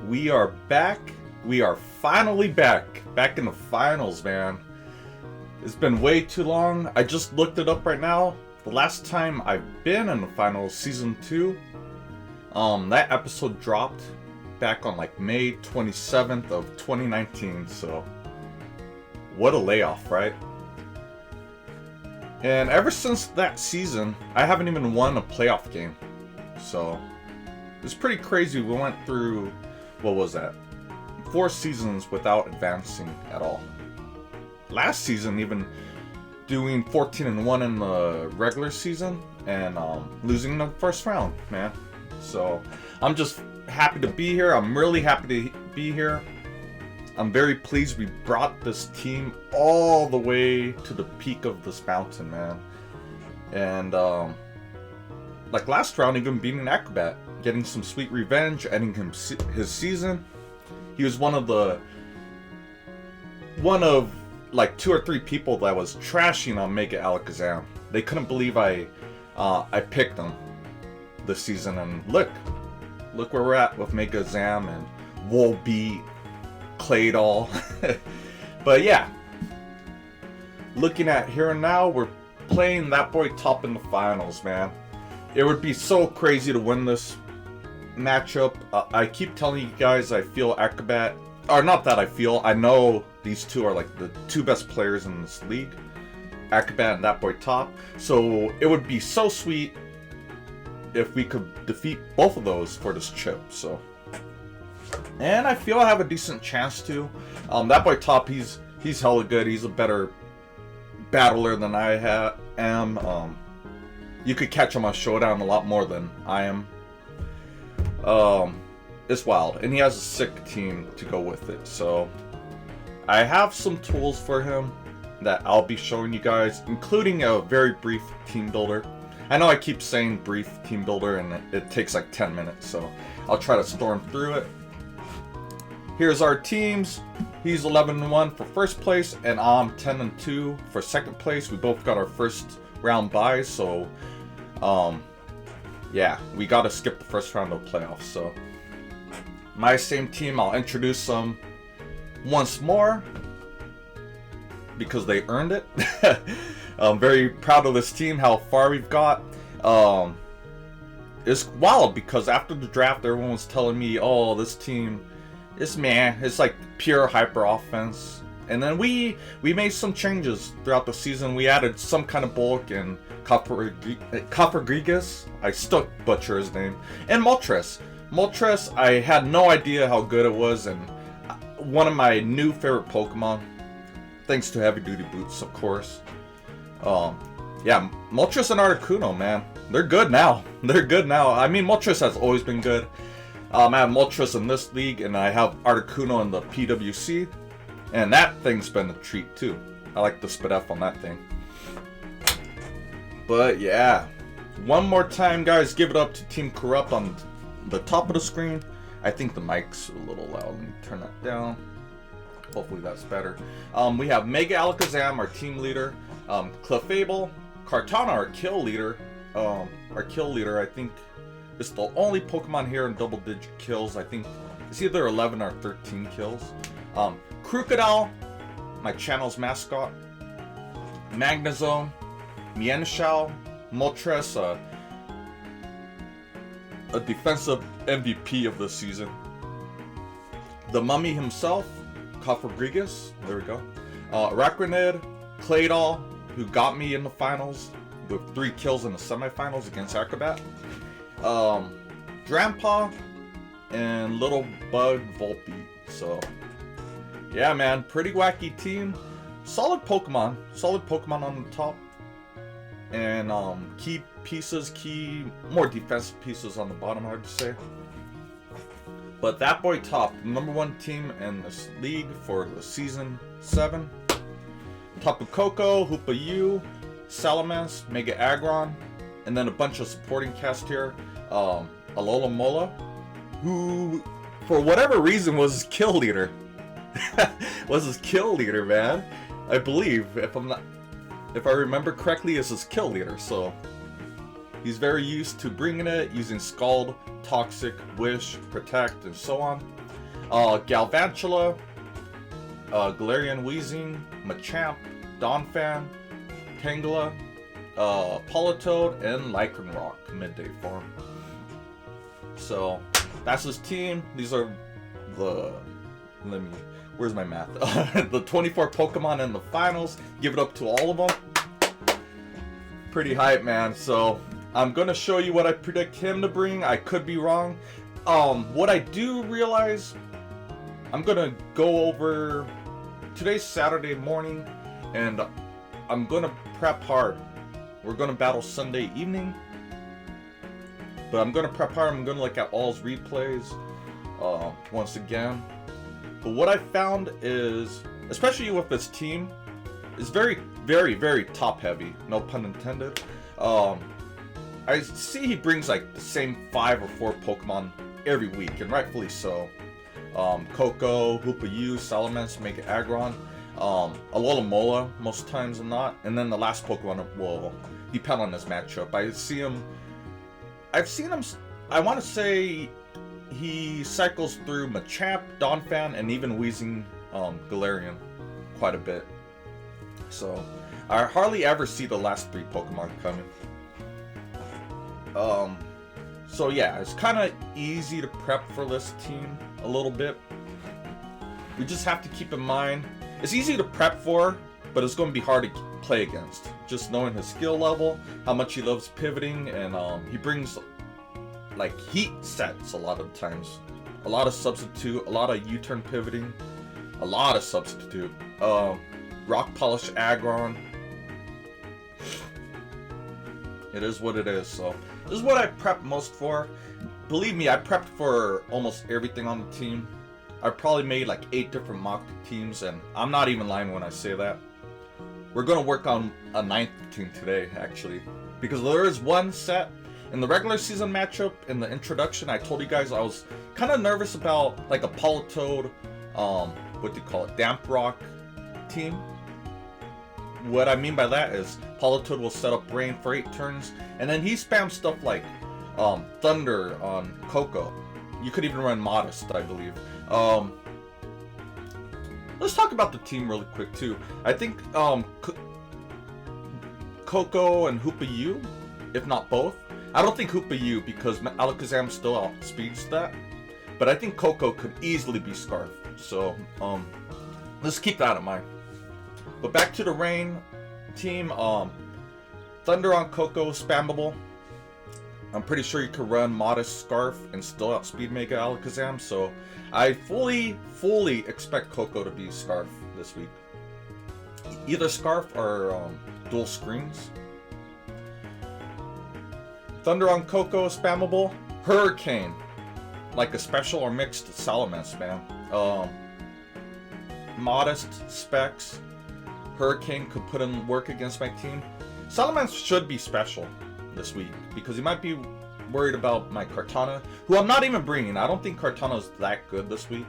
We are back. We are finally back. Back in the finals, man. It's been way too long. I just looked it up right now. The last time I've been in the finals, season 2, that episode dropped back on like May 27th of 2019. So, what a layoff, right? And ever since that season, I haven't even won a playoff game. So, it's pretty crazy. We went through, what was that? 4 seasons without advancing at all. Last season, even doing 14-1 in the regular season and losing the first round, man. So, I'm just happy to be here. I'm really happy to be here. I'm very pleased we brought this team all the way to the peak of this mountain, man. And, like last round, even beating Acrobat, getting some sweet revenge, ending his season. He was one of like 2 or 3 people that was trashing on Mega Alakazam. They couldn't believe I picked him this season, and look where we're at with Mega Zam and Volbeat, Claydol. But yeah, looking at here and now, we're playing that boy Top in the finals, man. It would be so crazy to win this matchup. I keep telling you guys I feel Acrobat, or not that I feel, I know these two are like the 2 best players in this league, Acrobat and that boy Top. So it would be so sweet if we could defeat both of those for this chip. So, and I feel I have a decent chance to. That boy Top, he's hella good. He's a better battler than I am. You could catch him on Showdown a lot more than I am. It's wild, and he has a sick team to go with it. So I have some tools for him that I'll be showing you guys, including a very brief team builder. I know I keep saying brief team builder, and it takes like 10 minutes, so I'll try to storm through it. Here's our teams. He's 11-1 for first place, and I'm 10-2 for second place. We both got our first round byes, so yeah, we gotta skip the first round of playoffs. So my same team, I'll introduce them once more because they earned it. I'm very proud of this team, how far we've got. It's wild because after the draft, everyone was telling me, oh, this team is meh. It's like pure hyper offense. And then we made some changes throughout the season. We added some kind of bulk and Cofagrigus. I still butcher his name. And Moltres. Moltres, I had no idea how good it was, and one of my new favorite Pokemon. Thanks to Heavy Duty Boots, of course. Yeah, Moltres and Articuno, man. They're good now. They're good now. I mean, Moltres has always been good. I have Moltres in this league, and I have Articuno in the PWC. And that thing's been a treat, too. I like the Spadef on that thing. But, yeah. One more time, guys. Give it up to Team Corrupt on the top of the screen. I think the mic's a little loud. Let me turn that down. Hopefully that's better. We have Mega Alakazam, our team leader. Clefable. Kartana, our kill leader. I think, is the only Pokemon here in double-digit kills. I think it's either 11 or 13 kills. Krookodile, my channel's mascot. Magnezone. Mienshao. Moltres, a defensive MVP of this season. The Mummy himself, Cofagrigus, there we go. Araquanid, Claydol, who got me in the finals with 3 kills in the semifinals against Acrobat. Drampa, and Little Bug Volbeat. So, yeah, man, pretty wacky team. Solid Pokemon on the top. And more defensive pieces on the bottom, I would say. But that boy Top, number 1 team in this league for the season 7. Tapu Koko, Hoopa U, Salamence, Mega Aggron, and then a bunch of supporting cast here. Alola Mola, who, for whatever reason, was his kill leader. Man. I believe, if I remember correctly, is his kill leader. So he's very used to bringing it, using Scald, Toxic, Wish, Protect, and so on. Galvantula, Galarian Weezing, Machamp, Donphan, Tangela, Politoed, and Lycanroc midday form. So that's his team. These are the where's my math? The 24 Pokemon in the finals. Give it up to all of them. Pretty hype, man. So I'm gonna show you what I predict him to bring. I could be wrong. What I do realize, I'm gonna go over today's Saturday morning, and I'm gonna prep hard. We're gonna battle Sunday evening, but I'm gonna prep hard. I'm gonna look at all his replays once again. But what I found is, especially with this team, is very, very, very top heavy. No pun intended. I see he brings like the same 5 or 4 Pokemon every week, and rightfully so. Koko, Hoopa-Yu, Salamence, Mega Aggron, Alola-Mola most times than not, and then the last Pokemon will depend on this matchup. I've seen him, I want to say he cycles through Machamp, Donphan, and even Weezing Galarian quite a bit. So I hardly ever see the last 3 Pokemon coming. So yeah, it's kind of easy to prep for this team a little bit. We just have to keep in mind, it's easy to prep for, but it's going to be hard to play against. Just knowing his skill level, how much he loves pivoting, and he brings like heat sets a lot of times. A lot of substitute, a lot of U-turn pivoting, a lot of substitute. Rock Polish Aggron. It is what it is, so this is what I prepped most for. Believe me, I prepped for almost everything on the team. I probably made like 8 different mock teams, and I'm not even lying when I say that. We're gonna work on a 9th team today, actually, because there is one set in the regular season matchup. In the introduction, I told you guys I was kind of nervous about like a Politoed, what do you call it, Damp Rock team. What I mean by that is Politoed will set up Rain for 8 turns, and then he spams stuff like Thunder on Koko. You could even run Modest, I believe. Let's talk about the team really quick too. I think Koko and Hoopa-Yu, if not both. I don't think Hoopa-Yu, because Alakazam still outspeeds that. But I think Koko could easily be Scarf. So let's keep that in mind. But back to the Rain team. Thunder on Koko, spammable. I'm pretty sure you could run Modest Scarf and still outspeed Mega Alakazam, so I fully expect Koko to be Scarf this week. Either Scarf or dual screens. Thunder on Koko, spammable. Hurricane, like a special or mixed Salamence spam. Modest specs. Hurricane could put in work against my team. Salamence should be special this week, because he might be worried about my Kartana, who I'm not even bringing. I don't think Kartana is that good this week.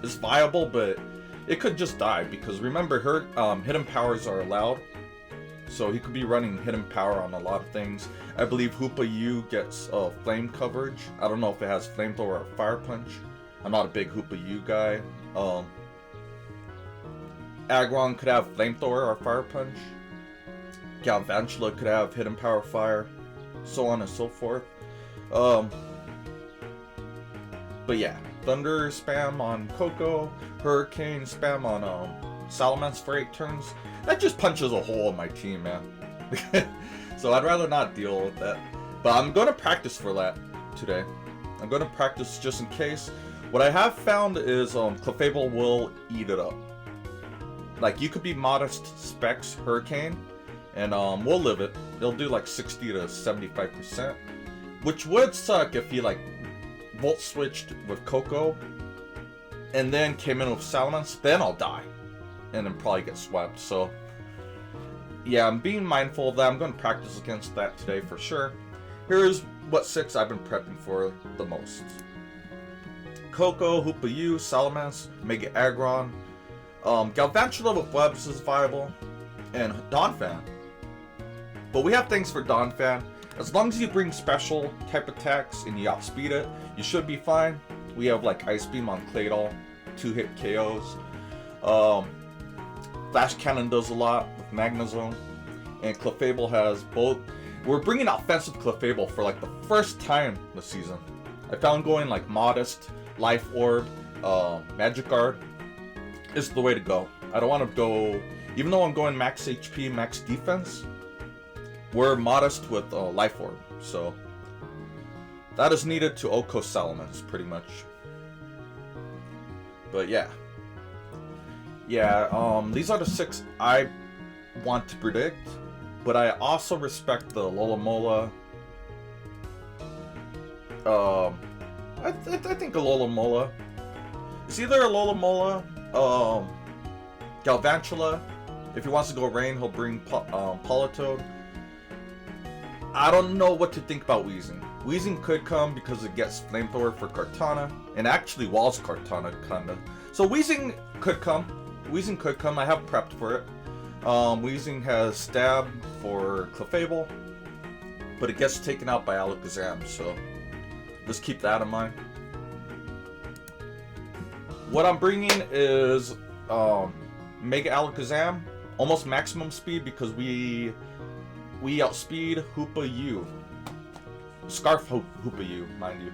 It's viable, but it could just die, because remember, her hidden powers are allowed, so he could be running hidden power on a lot of things. I believe Hoopa-Yu gets flame coverage. I don't know if it has Flamethrower or Fire Punch. I'm not a big Hoopa-Yu guy. Aggron could have Flamethrower or Fire Punch. Galvantula could have Hidden Power Fire, so on and so forth. But yeah, Thunder spam on Koko, Hurricane spam on Salamence for 8 turns. That just punches a hole in my team, man. So I'd rather not deal with that. But I'm going to practice for that today. I'm going to practice just in case. What I have found is Clefable will eat it up. Like, you could be Modest Specs Hurricane, and we'll live it. They'll do like 60 to 75%, which would suck if he like Volt switched with Koko and then came in with Salamence. Then I'll die and then probably get swept. So yeah, I'm being mindful of that. I'm going to practice against that today for sure. Here's what 6 I've been prepping for the most: Koko, Hoopa-Yu, Salamence, Mega Aggron, Galvantula with Webs is viable, and Donphan. But we have things for Donphan. As long as you bring special type attacks and you outspeed it, you should be fine. We have like Ice Beam on Claydol, 2-hit KOs. Flash Cannon does a lot with Magnezone, and Clefable has both. We're bringing offensive Clefable for like the first time this season. I found going like Modest, Life Orb, Magic Guard is the way to go. I don't want to go, even though I'm going max HP, max defense, we're Modest with Life Orb, so that is needed to Oko Salamence pretty much. But yeah, these are the 6 I want to predict, but I also respect the Alomomola. I think a Alomomola. It's either a Alomomola, Galvantula. If he wants to go Rain, he'll bring Politoed. I don't know what to think about Weezing. Weezing could come because it gets Flamethrower for Kartana, and actually walls Kartana, kinda. So Weezing could come. I have prepped for it. Weezing has Stab for Clefable, but it gets taken out by Alakazam, so just keep that in mind. What I'm bringing is Mega Alakazam, almost maximum speed because we outspeed Hoopa U. Scarf Hoopa U, mind you.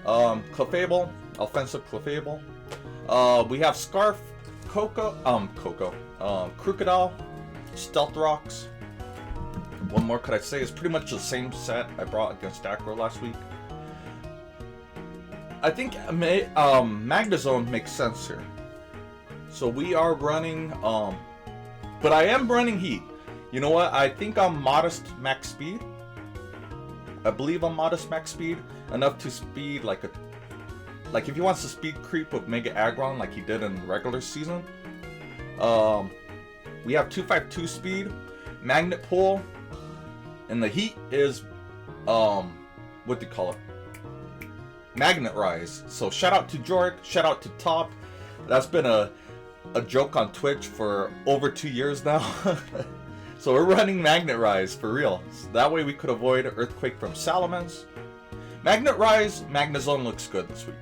Clefable, offensive Clefable. We have Scarf, Krookodile, Stealth Rocks. One more could I say is pretty much the same set I brought against Acro last week. I think Magnezone makes sense here. So we are running, but I am running Heat. You know what? I think I'm Modest max speed. I believe I'm Modest max speed enough to speed like if he wants to speed creep with Mega Aggron like he did in the regular season. We have 252 speed, Magnet Pull, and the Heat is what do you call it? Magnet Rise. So shout out to Joric, shout out to Top. That's been a joke on Twitch for over 2 years now. So we're running Magnet Rise for real. So that way we could avoid Earthquake from Salamence. Magnet Rise, Magnezone looks good this week.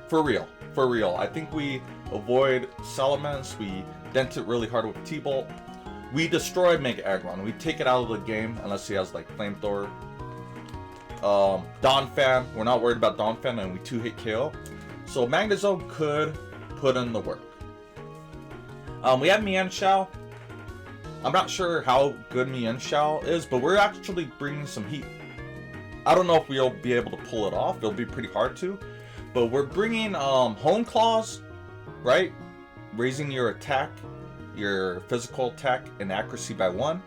For real. I think we avoid Salamence. We dent it really hard with T-Bolt. We destroy Mega Aggron. We take it out of the game unless he has like Flamethrower. Donphan, we're not worried about Donphan, and we 2-hit KO. So Magnezone could put in the work. We have Mienshao. I'm not sure how good Mienshao is, but we're actually bringing some heat. I don't know if we'll be able to pull it off. It'll be pretty hard to. But we're bringing Hone Claws, right? Raising your attack, your physical attack and accuracy by 1.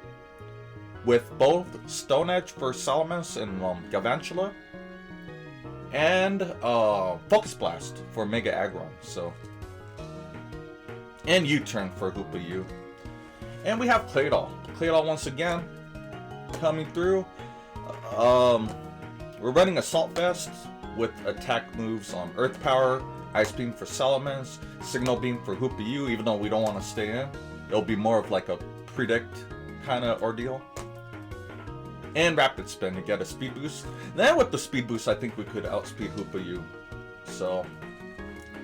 With both Stone Edge for Salamence and Galvantula. And Focus Blast for Mega Aggron. So, and U-Turn for Hoopa U. And we have Claydol. Claydol once again coming through. We're running Assault Vest with attack moves on Earth Power, Ice Beam for Salamence, Signal Beam for Hoopa U, even though we don't want to stay in. It'll be more of like a predict kind of ordeal. And Rapid Spin to get a speed boost. Then with the speed boost, I think we could outspeed Hoopa U. So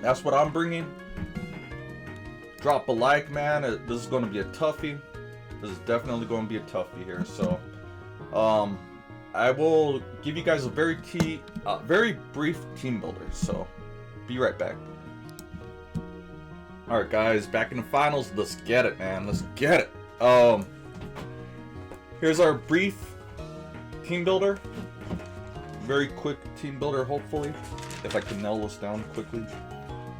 that's what I'm bringing. Drop a like, man. This is going to be a toughie. This is definitely going to be a toughie here. So I will give you guys a very brief team builder. So be right back. All right, guys, back in the finals. Let's get it, man. Let's get it. Here's our brief team builder. Very quick team builder, hopefully, if I can nail this down quickly.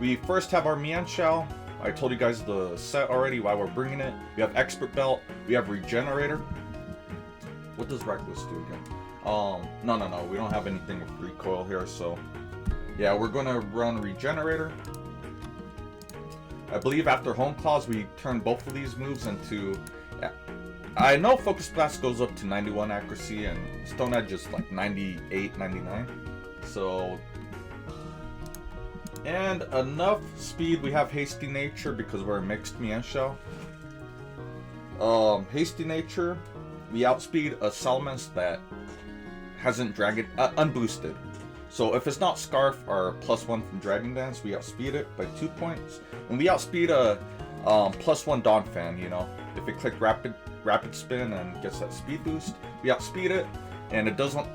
We first have our Mienshao. I told you guys the set already, why we're bringing it. We have Expert Belt. We have Regenerator. What does Reckless do again? No. We don't have anything with Recoil here, so yeah, we're gonna run Regenerator. I believe after Hone Claws, we turn both of these moves into... Yeah, I know Focus Blast goes up to 91 accuracy, and Stone Edge is like 98, 99. So... And enough speed, we have Hasty Nature because we're a mixed Mienshao. Hasty Nature, we outspeed a Salamence that hasn't Dragon unboosted. So if it's not Scarf or +1 from Dragon Dance, we outspeed it by 2 points. And we outspeed a +1 Donphan, you know. If it clicked rapid spin and gets that speed boost, we outspeed it. And it doesn't,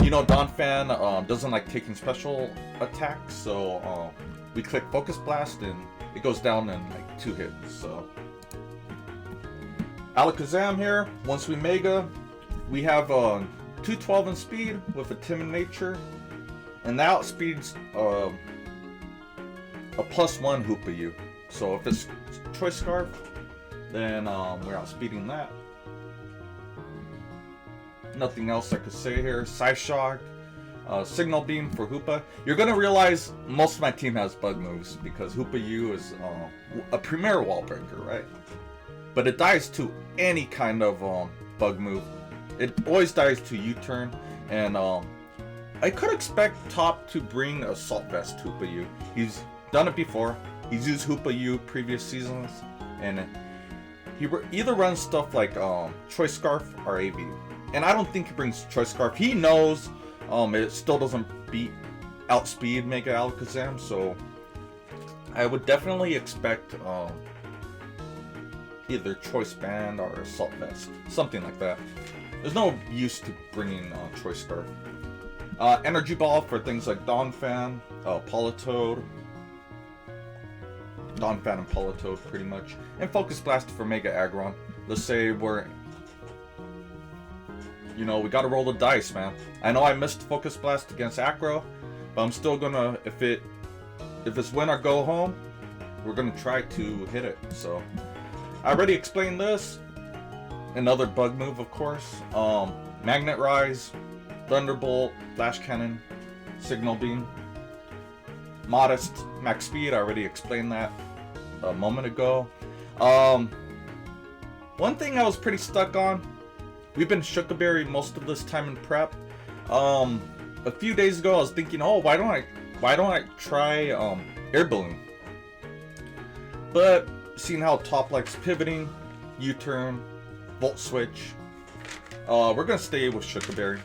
you know, Donphan doesn't like taking special attacks, so we click Focus Blast and it goes down in like 2 hits. So Alakazam here, once we Mega, we have 212 in speed with a timid nature, and that outspeeds a +1 Hoopa-U. So if it's Choice Scarf, then we're outspeeding that. Nothing else I could say here. Psyshock, Signal Beam for Hoopa. You're gonna realize most of my team has bug moves because Hoopa-U is a premier wall breaker, right? But it dies to any kind of bug move. It always dies to U-turn, and I could expect Top to bring Assault Vest Hoopa-U. He's done it before. He's used Hoopa-U previous seasons, and he either runs stuff like Choice Scarf or AV. And I don't think he brings Choice Scarf. He knows it still doesn't outspeed Mega Alakazam, so I would definitely expect either Choice Band or Assault Vest, something like that. There's no use to bringing Choice Scarf. Energy Ball for things like Donphan, Politoed, Donphan and Politoed pretty much, and Focus Blast for Mega Aggron. Let's say we're, you know, we gotta roll the dice, man. I know I missed Focus Blast against Acro, but I'm still gonna, if it's win or go home, we're gonna try to hit it. So I already explained this. Another bug move, of course. Magnet Rise, Thunderbolt, Flash Cannon, Signal Beam. Modest max speed, I already explained that a moment ago. One thing I was pretty stuck on, we've been Shukaberry most of this time in prep. A few days ago I was thinking, oh, why don't I try Air Balloon? But seeing how Top likes pivoting, U-turn, Volt Switch, we're gonna stay with Shukaberry.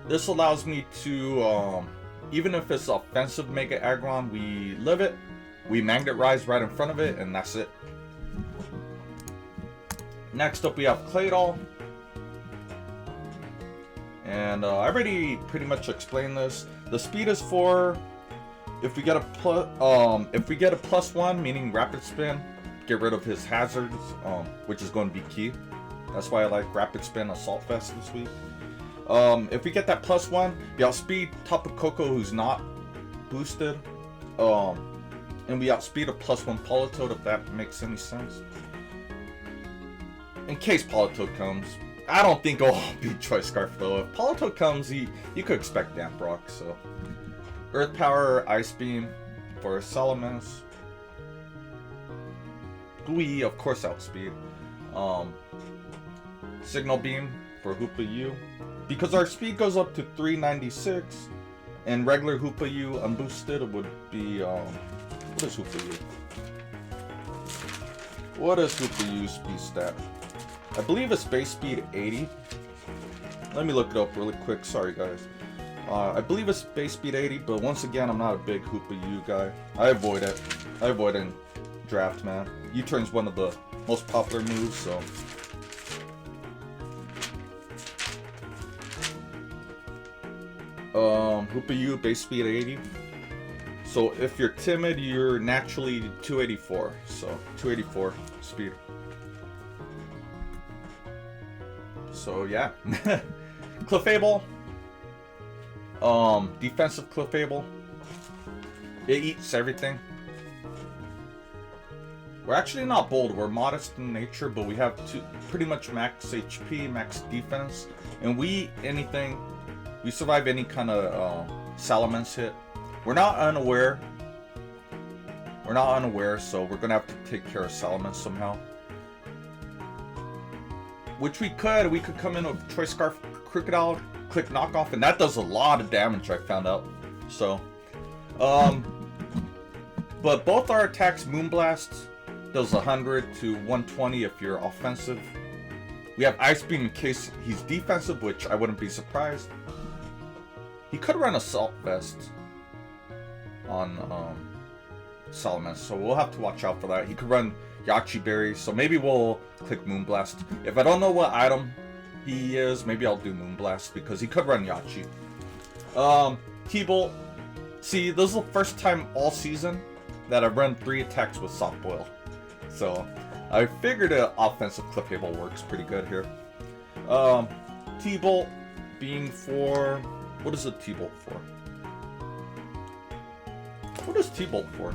This allows me to, even if it's offensive Mega Aggron, we live it, we Magnet Rise right in front of it, and that's it. Next up we have Claydol. And I already pretty much explained this. The speed is 4. If we get a +1, meaning rapid spin, get rid of his hazards, which is going to be key. That's why I like rapid spin Assault Vest this week. If we get that +1, we outspeed Tapu Koko, who's not boosted, and we outspeed a +1 Politoed, if that makes any sense. In case Politoed comes, I don't think it'll be Choice Scarf though. If Politoed comes, you could expect Damp Rock. So Earth Power, Ice Beam for Salamence. Gui, of course, outspeed. Signal Beam for Hoopa-U. Because our speed goes up to 396, and regular Hoopa-U unboosted would be, what is Hoopa-U? What is Hoopa-U's speed stat? I believe it's base speed 80. Let me look it up really quick, sorry guys. I believe it's base speed 80, but once again, I'm not a big Hoopa-U guy. I avoid it. I avoid it in draft, man. U-turn's one of the most popular moves, so. Hoopa-U, base speed 80. So if you're timid, you're naturally 284. So 284 speed. So yeah. Clefable. Defensive Clefable. It eats everything. We're actually not bold, we're modest in nature, but we have pretty much max HP, max defense, and we survive any kind of Salamence hit. We're not unaware, so we're gonna have to take care of Salamence somehow. Which we could come in with Choice Scarf, Krookodile, click Knockoff, and that does a lot of damage, I found out. So, but both our attacks, Moonblast does 100 to 120 if you're offensive. We have Ice Beam in case he's defensive, which I wouldn't be surprised. He could run Assault Vest on Salamence, so we'll have to watch out for that. He could run Yachi Berry, so maybe we'll click Moonblast. If I don't know what item he is, maybe I'll do Moonblast because he could run Yachi. T-Bolt. See, this is the first time all season that I've run 3 attacks with Soft Boil. So I figured an offensive Clefable works pretty good here. T-Bolt being for... What is a T-Bolt for? What is T-Bolt for?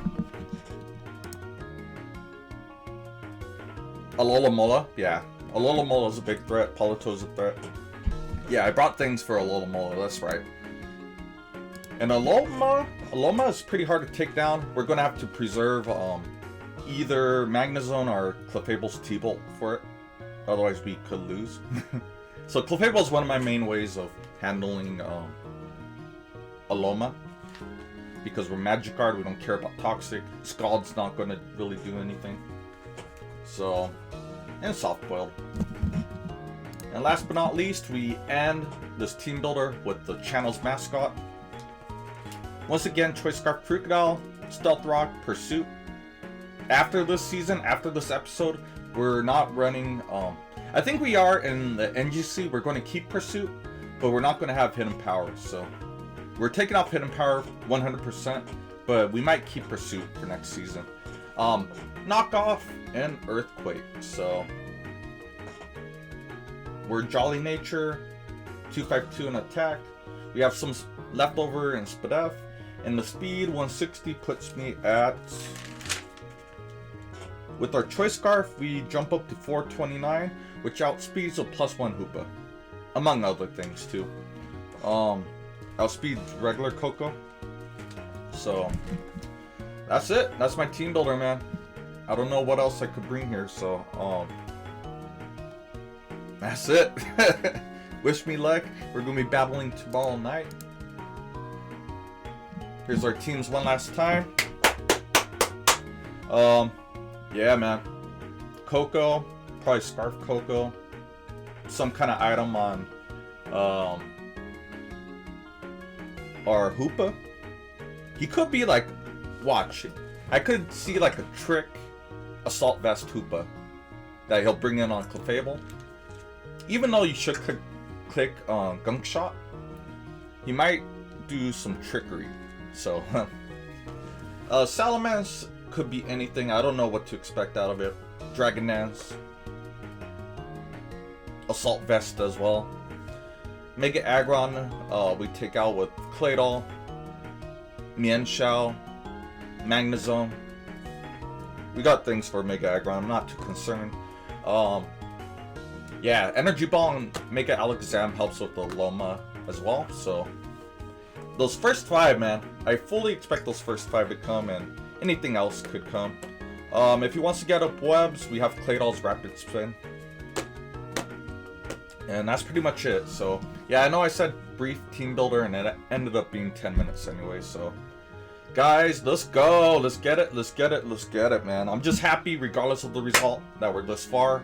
Alola-Mola? Yeah. Alola-Mola is a big threat. Polito's a threat. Yeah, I brought things for Alola-Mola, that's right. And Alola is pretty hard to take down. We're going to have to preserve either Magnezone or Clefable's T-Bolt for it. Otherwise we could lose. So Clefable is one of my main ways of handling Alola. Because we're Magikarp, we don't care about Toxic. Scald's not going to really do anything. So, and Soft Boiled. And last but not least, we end this team builder with the channel's mascot. Once again, Choice Scarf Krookodile, Stealth Rock, Pursuit. After this season, after this episode, we're not running, I think we are in the NGC, we're going to keep Pursuit, but we're not going to have Hidden Power, so. We're taking off Hidden Power 100%, but we might keep Pursuit for next season. Knockoff and Earthquake, so. We're Jolly Nature, 252 in attack. We have some leftover in Spadef, and the speed 160 puts me at... With our Choice Scarf, we jump up to 429, which outspeeds a +1 Hoopa. Among other things, too. Outspeeds regular Coco. So, that's it. That's my team builder, man. I don't know what else I could bring here, so, that's it. Wish me luck. We're going to be battling tomorrow night. Here's our teams one last time. Yeah, man. Coco, probably Scarf Coco. Some kind of item on, or Hoopa. He could be like, watch. I could see like a trick Assault Vest Hoopa that he'll bring in on Clefable. Even though you should click Gunk Shot, he might do some trickery. So, Salamence could be anything. I don't know what to expect out of it. Dragon Dance. Assault Vest as well. Mega Aggron, we take out with Claydol. Mienshao. Magnezone. We got things for Mega Aggron. I'm not too concerned. Yeah, Energy Ball and Mega Alakazam helps with the Loma as well. So, those first 5, man. I fully expect those first 5 to come, and anything else could come. If he wants to get up webs, we have Claydol's Rapid Spin. And that's pretty much it. So, yeah, I know I said brief team builder, and it ended up being 10 minutes anyway. So, guys, let's go. Let's get it. Let's get it. Let's get it, man. I'm just happy, regardless of the result, that we're this far.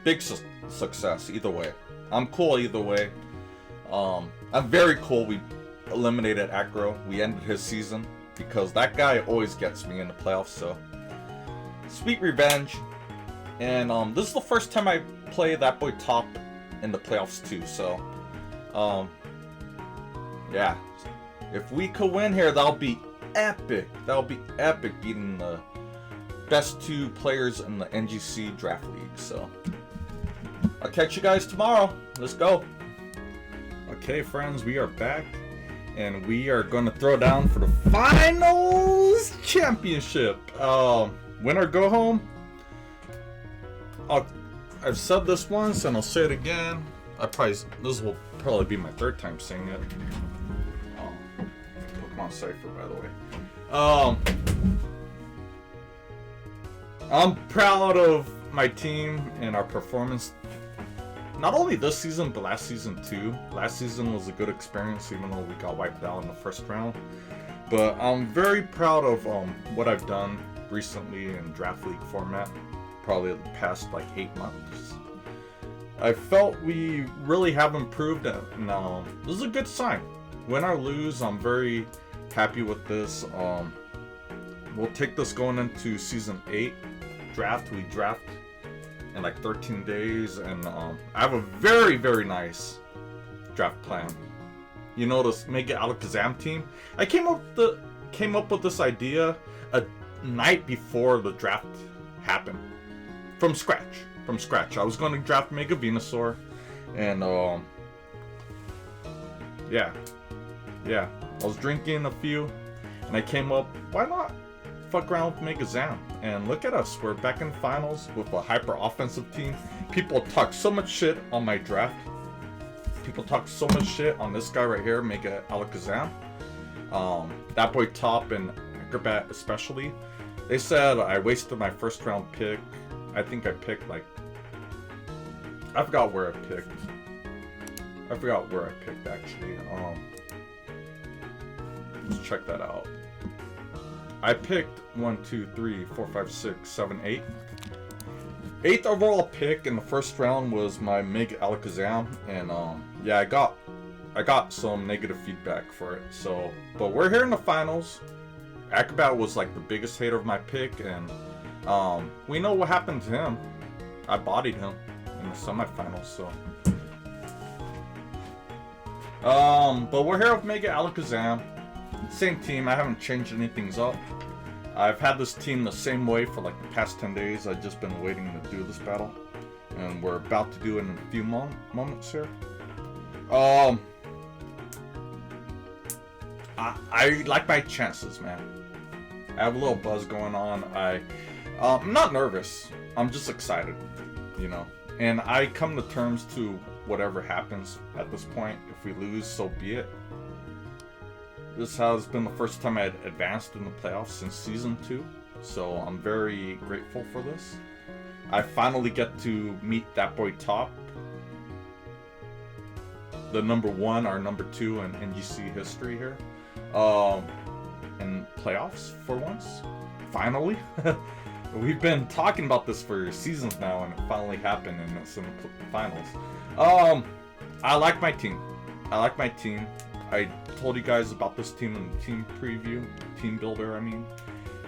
Big success, either way. I'm cool either way. I'm very cool we eliminated Acro. We ended his season, because that guy always gets me in the playoffs, so. Sweet revenge. And this is the first time I play that boy top in the playoffs too, so. Yeah. If we could win here, that'll be epic. That'll be epic, beating the best 2 players in the NGC Draft League, so. I'll catch you guys tomorrow. Let's go. Okay, friends, we are back. And we are going to throw down for the finals championship. Winner go home. I've said this once and I'll say it again. This will probably be my 3rd time saying it. Pokemon Cypher, by the way. I'm proud of my team and our performance. Not only this season, but last season too. Last season was a good experience, even though we got wiped out in the first round. But I'm very proud of what I've done recently in Draft League format. Probably the past like 8 months. I felt we really have improved, and this is a good sign. win or lose, I'm very happy with this. We'll take this going into season 8 draft. We draft in like 13 days, and I have a very, very nice draft plan. You know, this Mega Alakazam team. I came up with this idea a night before the draft happened, from scratch. I was going to draft Mega Venusaur, and yeah, I was drinking a few, and I came up, why not fuck around with Mega Zam? And look at us, we're back in finals with a hyper offensive team. People talk so much shit on my draft. People talk so much shit on this guy right here, Mega Alakazam. That boy Top and Acrobat especially. They said I wasted my first round pick. I think I picked like, I forgot where I picked actually. Let's check that out. I picked 1, 2, 3, 4, 5, 6, 7, 8. 8th overall pick in the first round was my Mega Alakazam, and yeah, I got some negative feedback for it. So, but we're here in the finals. Acrobat was like the biggest hater of my pick, and we know what happened to him. I bodied him in the semifinals. So, but we're here with Mega Alakazam. Same team. I haven't changed anything up. I've had this team the same way for like the past 10 days. I've just been waiting to do this battle, and we're about to do it in a few moments here. I like my chances, man. I have a little buzz going on. I'm not nervous. I'm just excited, you know. And I come to terms to whatever happens at this point. If we lose, so be it. This has been the first time I had advanced in the playoffs since season 2, so I'm very grateful for this. I finally get to meet that boy Top, the number 1 or number 2 in NGC history here, in playoffs for once. Finally. We've been talking about this for seasons now, and it finally happened, and it's in the finals. I like my team. I told you guys about this team in the team preview, team builder, I mean.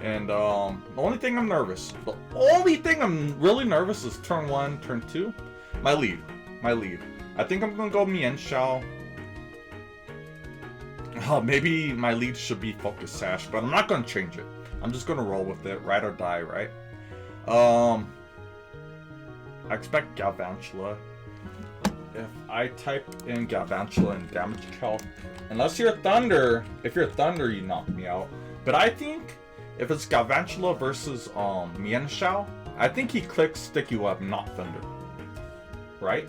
And the only thing I'm really nervous is turn 1, turn 2. My lead. I think I'm gonna go Mienshao. Oh, maybe my lead should be Focus Sash, but I'm not gonna change it. I'm just gonna roll with it, ride or die, right? I expect Galvantula. If I type in Galvantula and damage calc, unless you're Thunder, if you're Thunder, you knock me out. But I think if it's Galvantula versus Mienshao, I think he clicks Sticky Web, not Thunder. Right?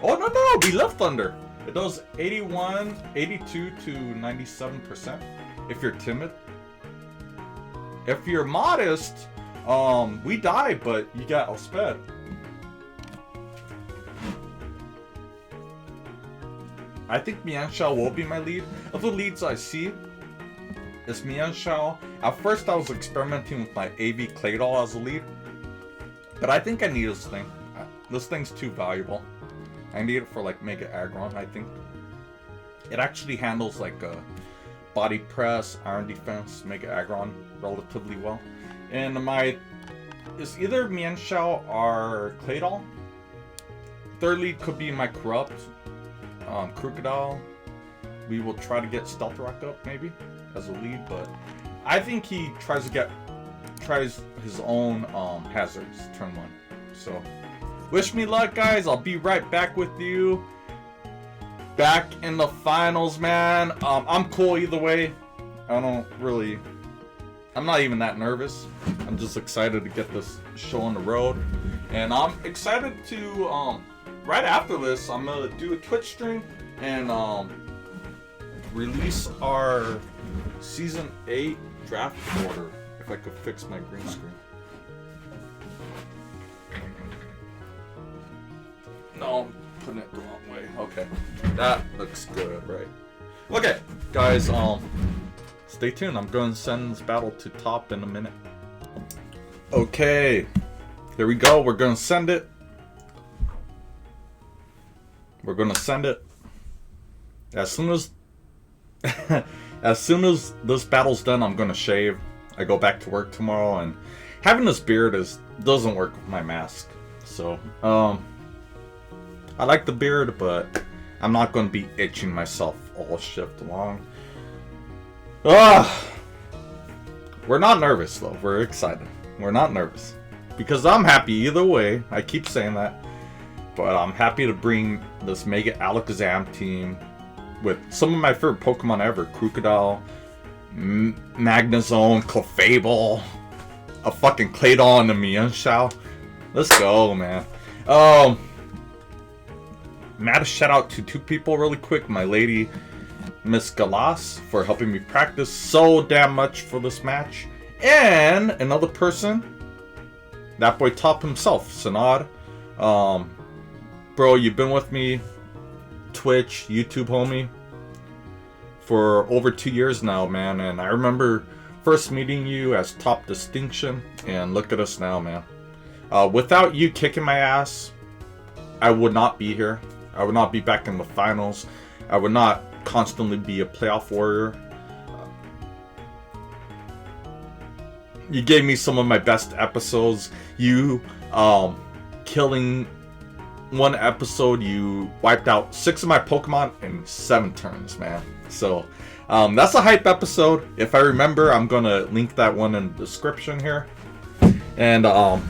Oh, no, we love Thunder. It does 82 to 97% if you're timid. If you're modest, we die, but you got Elspeth. I think Mienshao will be my lead. Of the leads I see, it's Mienshao. At first I was experimenting with my AV Claydol as a lead, but I think I need this thing. This thing's too valuable. I need it for like Mega Aggron, I think. It actually handles like a body press, iron defense, Mega Aggron relatively well. And it's either Mienshao or Claydol. Third lead could be my Corrupt. Crocodile. We will try to get Stealth Rock up maybe as a lead, but I think he tries his own hazards turn 1. So wish me luck, guys. I'll be right back with you. Back in the finals, man. I'm cool either way. I'm not even that nervous. I'm just excited to get this show on the road, and I'm excited to right after this, I'm gonna do a Twitch stream and release our season 8 draft order. If I could fix my green screen. No, I'm putting it the wrong way. Okay, that looks good, right? Okay, guys, stay tuned. I'm going to send this battle to Top in a minute. Okay, here we go. We're going to send it. As soon as as soon as this battle's done, I'm gonna shave. I go back to work tomorrow, and having this beard doesn't work with my mask. So I like the beard, but I'm not gonna be itching myself all shift long. We're not nervous though. We're excited. We're not nervous because I'm happy either way. I keep saying that, but I'm happy to bring this Mega Alakazam team with some of my favorite Pokemon ever: Crocodile, Magnezone, Clefable, a fucking Claydol, and a Mienshao. Let's go, man. Mad shout out to two people really quick. My lady, Miss Galas, for helping me practice so damn much for this match. And another person, that boy Top himself, Sanad. Bro, you've been with me, Twitch, YouTube homie, for over 2 years now, man. And I remember first meeting you as Top Distinction, and look at us now, man. Without you kicking my ass, I would not be here. I would not be back in the finals. I would not constantly be a playoff warrior. You gave me some of my best episodes. You killing one episode, you wiped out 6 of my Pokemon in 7 turns, man. So that's a hype episode. If I remember, I'm gonna link that one in the description here, and I'll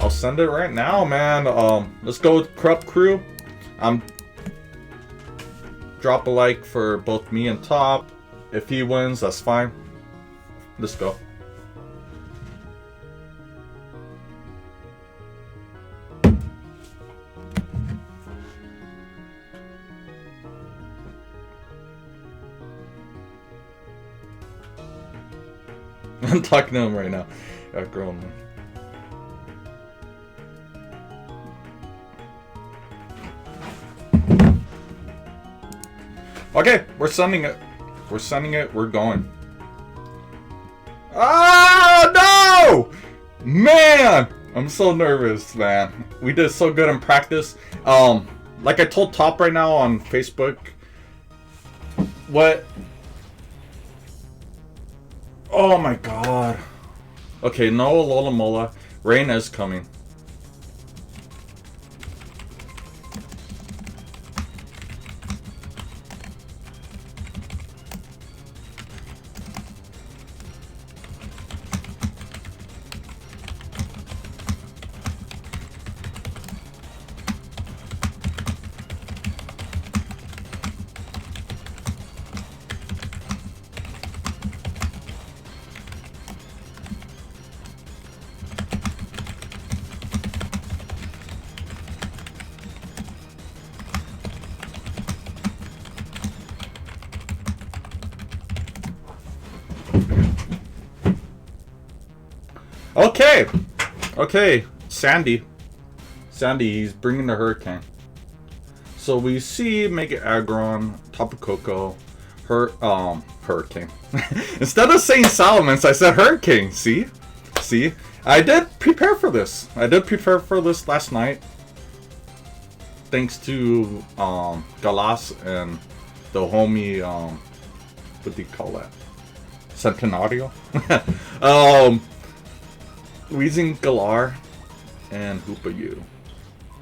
send it right now, man. Let's go with Corrupt Crew. Drop a like for both me and Top. If he wins, that's fine. Let's go. I'm talking to him right now. Girl, man. Okay, we're sending it. We're sending it. We're going. Oh, no! Man! I'm so nervous, man. We did so good in practice. Like I told Top right now on Facebook. What? Oh my god. Okay, no Alola. Rain is coming. Okay, Sandy, he's bringing the Hurricane. So we see Mega Aggron, Tapu Koko, Hurricane. Instead of saying Salamence, I said Hurricane. See, I did prepare for this. Last night, thanks to Galas and the homie. What do you call that? Centenario. Weezing, Galar, and Hoopa-U.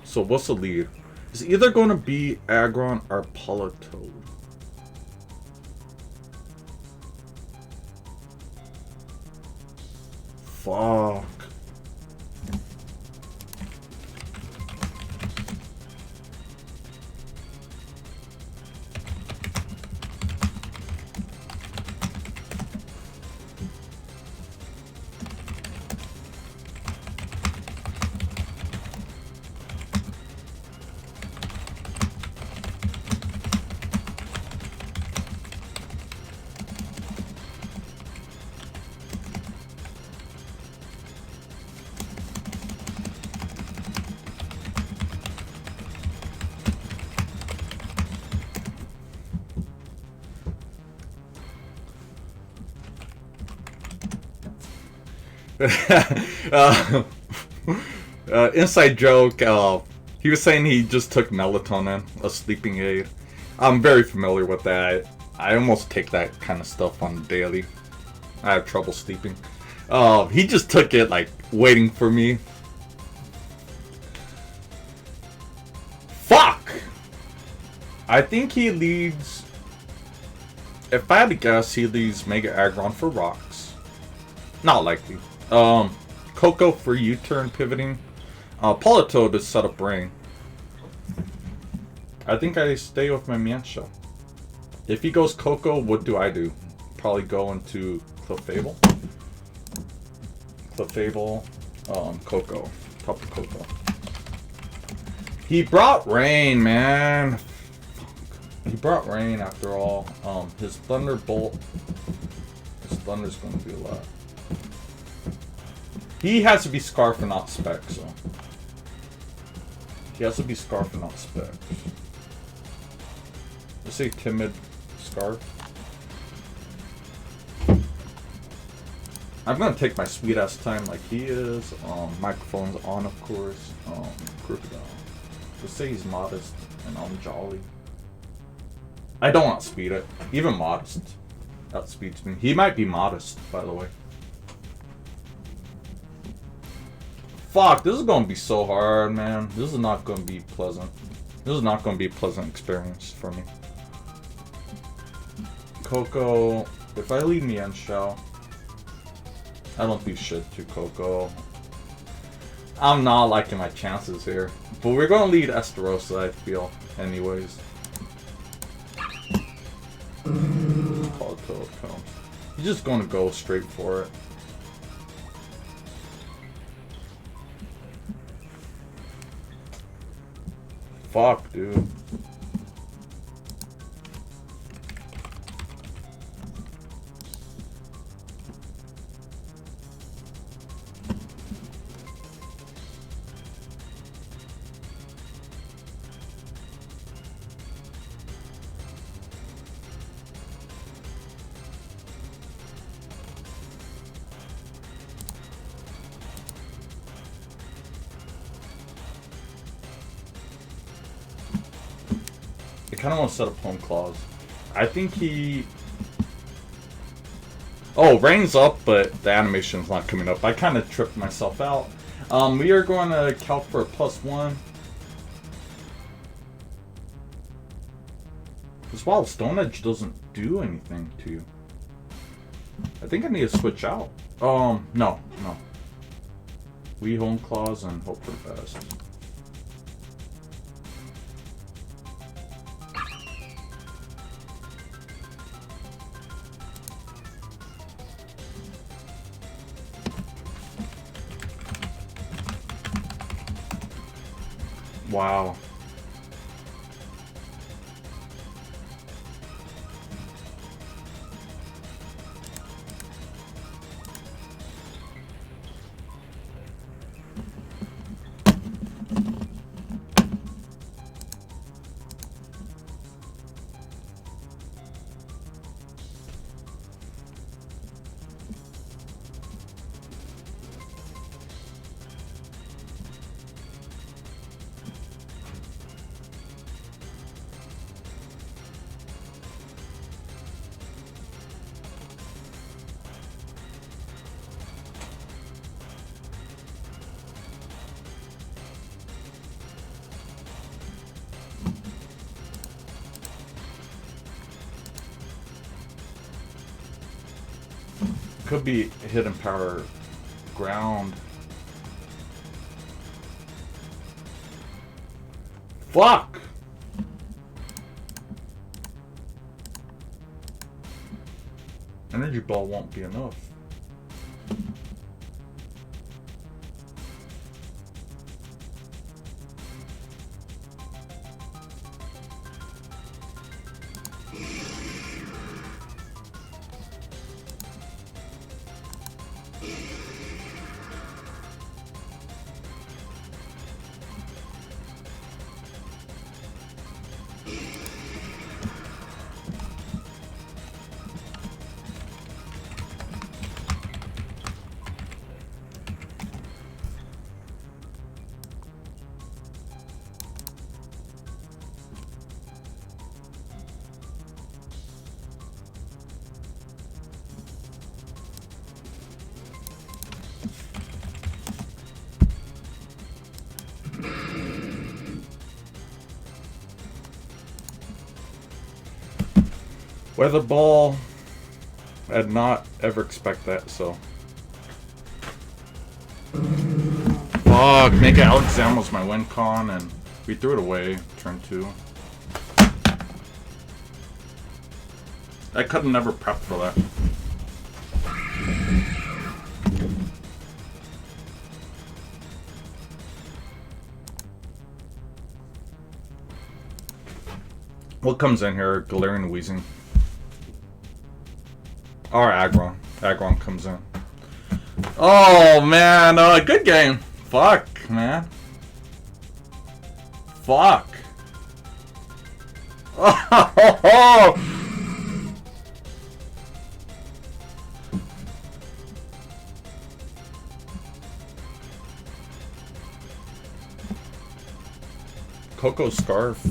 So what's the lead? It's either going to be Aggron or Politoed. Fuck. Inside joke, he was saying he just took melatonin, a sleeping aid. I'm very familiar with that. I almost take that kind of stuff on daily. I have trouble sleeping. He just took it like waiting for me. Fuck! I think he leads... If I had to guess, he leads Mega Aggron for rocks. Not likely. Coco for U-turn pivoting. Politoed to set up Rain. I think I stay with my Mienshao. If he goes Coco, what do I do? Probably go into Clefable. Clefable, Coco. Top of Coco. He brought Rain, man. He brought Rain after all. His Thunderbolt. His Thunder's going to be a lot. He has to be Scarf and not Spec, so. He has to be Scarf and not Spec. Let's say Timid Scarf. I'm gonna take my sweet ass time like he is. Microphone's on, of course. Crocodile. Let's say he's modest and I'm jolly. I don't want to speed it. Even modest outspeeds me. He might be modest, by the way. Fuck, this is gonna be so hard, man. This is not gonna be pleasant. This is not gonna be a pleasant experience for me. Coco, if I lead Mienshao, I don't do shit to Coco. I'm not liking my chances here. But we're gonna lead Estarossa, I feel, anyways. Politoed comes. He's just gonna go straight for it. Fuck, dude. I kind of want to set up Home Claws. I think he... Oh, Rain's up, but the animation's not coming up. I kind of tripped myself out. We are going to calc for a +1. This Wild Stone Edge doesn't do anything to you. I think I need to switch out. No. We Home Claws and hope for the best. Wow. Could be hidden power ground. Fuck! Energy ball won't be enough. Weather ball. I did not ever expect that, so. Fuck, Mega Alakazam was my win con, and we threw it away, turn 2. I could have never prepped for that. What comes in here? Galarian Weezing. Or Aggron. Aggron comes in. Oh, man. Good game. Fuck, man. Fuck. Oh, Coco Scarf.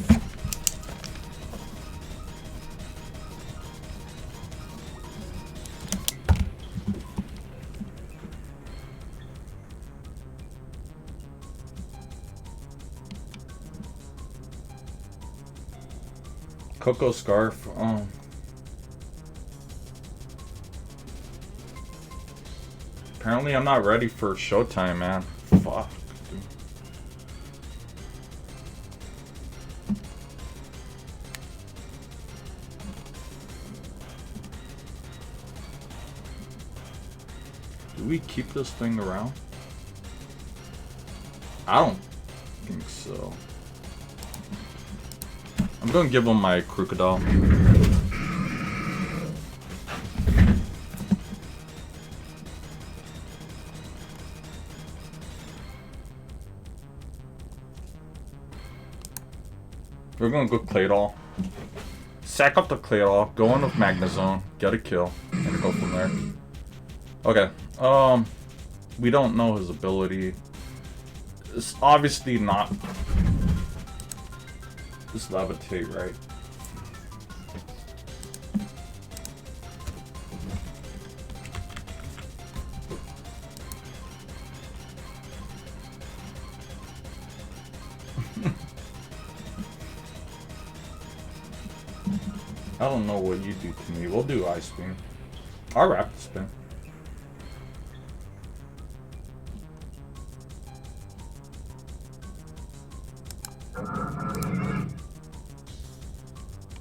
Coco Scarf. Oh. Apparently I'm not ready for Showtime, man. Fuck. Dude. Do we keep this thing around? I don't think so. I'm gonna give him my Crocodile. We're gonna go Claydol. Sack up the Claydol, go in with Magnezone, get a kill, and go from there. Okay, we don't know his ability. It's obviously not this Levitate, right? I don't know what you do to me. We'll do Ice Beam. Or Rapid Spin.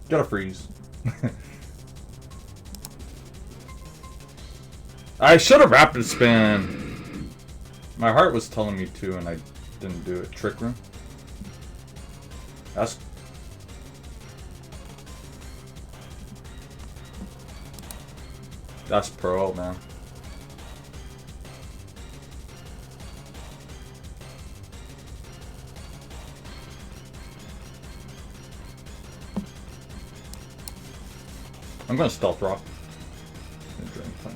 Get a freeze. I should have Rapid Spin. My heart was telling me to, and I didn't do it. Trick Room. That's pro, man. I'm gonna Stealth Rock and Drain Punch.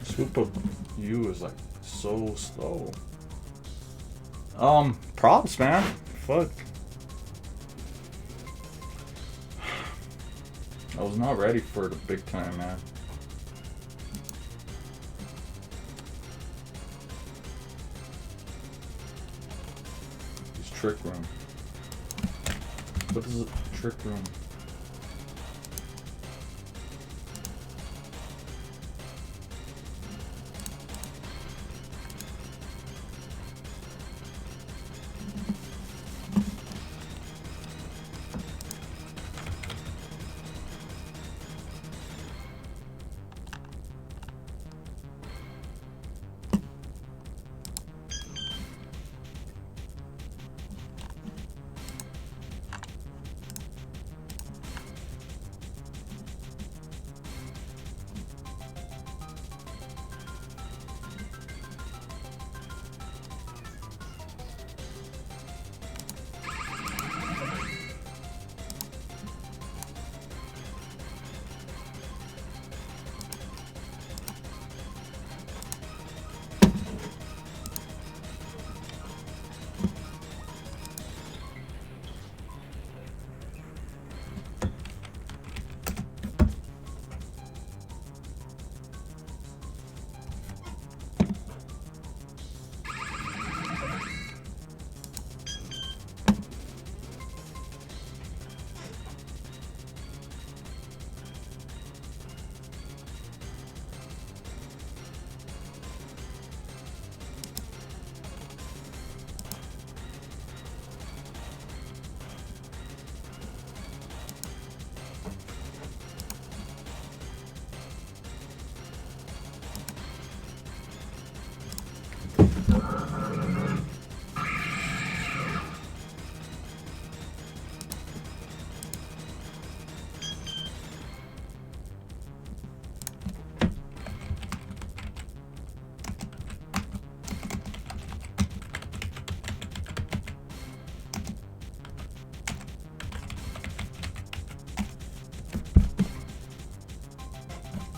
Swoop of you is like so slow. Props, man. Fuck. I was not ready for the big time, man. It's Trick Room. What is it? Trick Room.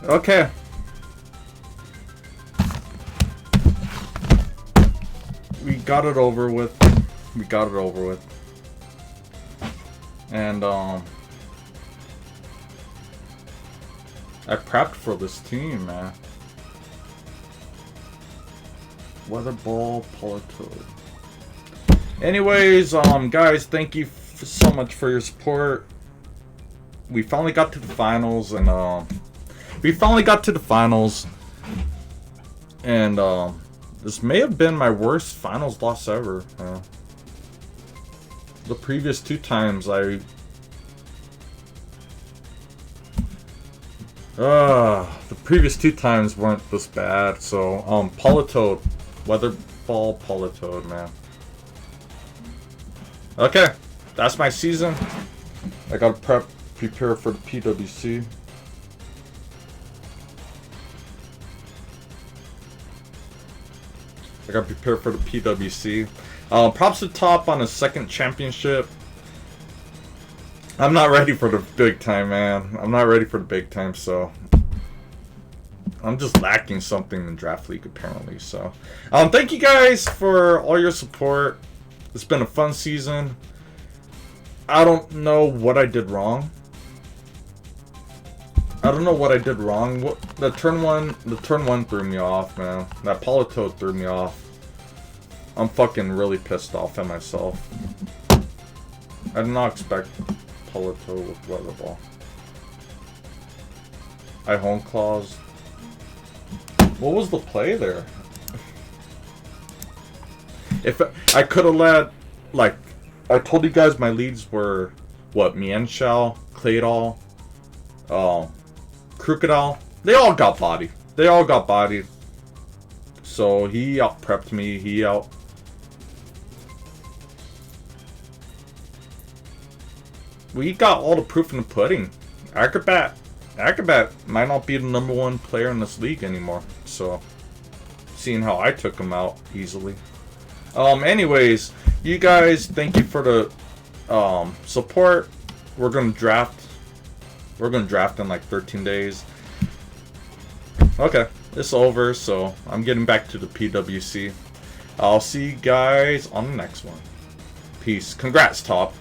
Okay. We got it over with. We got it over with. And, I prepped for this team, man. Weather ball, Politoed. Anyways, guys, thank you so much for your support. We finally got to the finals, and, this may have been my worst finals loss ever. The previous 2 times the previous 2 times weren't this bad. So, Politoed, Weather Ball Politoed, man. Okay, that's my season. I gotta prepare for the PWC. I gotta prepare for the PWC. Props to Top on his 2nd championship. I'm not ready for the big time, man. I'm not ready for the big time, so I'm just lacking something in Draft League apparently. So, thank you guys for all your support. It's been a fun season. I don't know what I did wrong. The turn one threw me off, man. That Politoed threw me off. I'm fucking really pissed off at myself. I did not expect Politoed with Weather Ball. I Home Claws. What was the play there? If I could have let, like, I told you guys my leads were, what, Mienshao, Claydol, Crocodile. They all got bodied. So he out prepped me. We got all the proof in the pudding. Acrobat might not be the #1 player in this league anymore. So, seeing how I took him out easily. Anyways, you guys, thank you for the support. We're gonna draft in like 13 days. Okay, it's over, so I'm getting back to the PWC. I'll see you guys on the next one. Peace. Congrats, Top.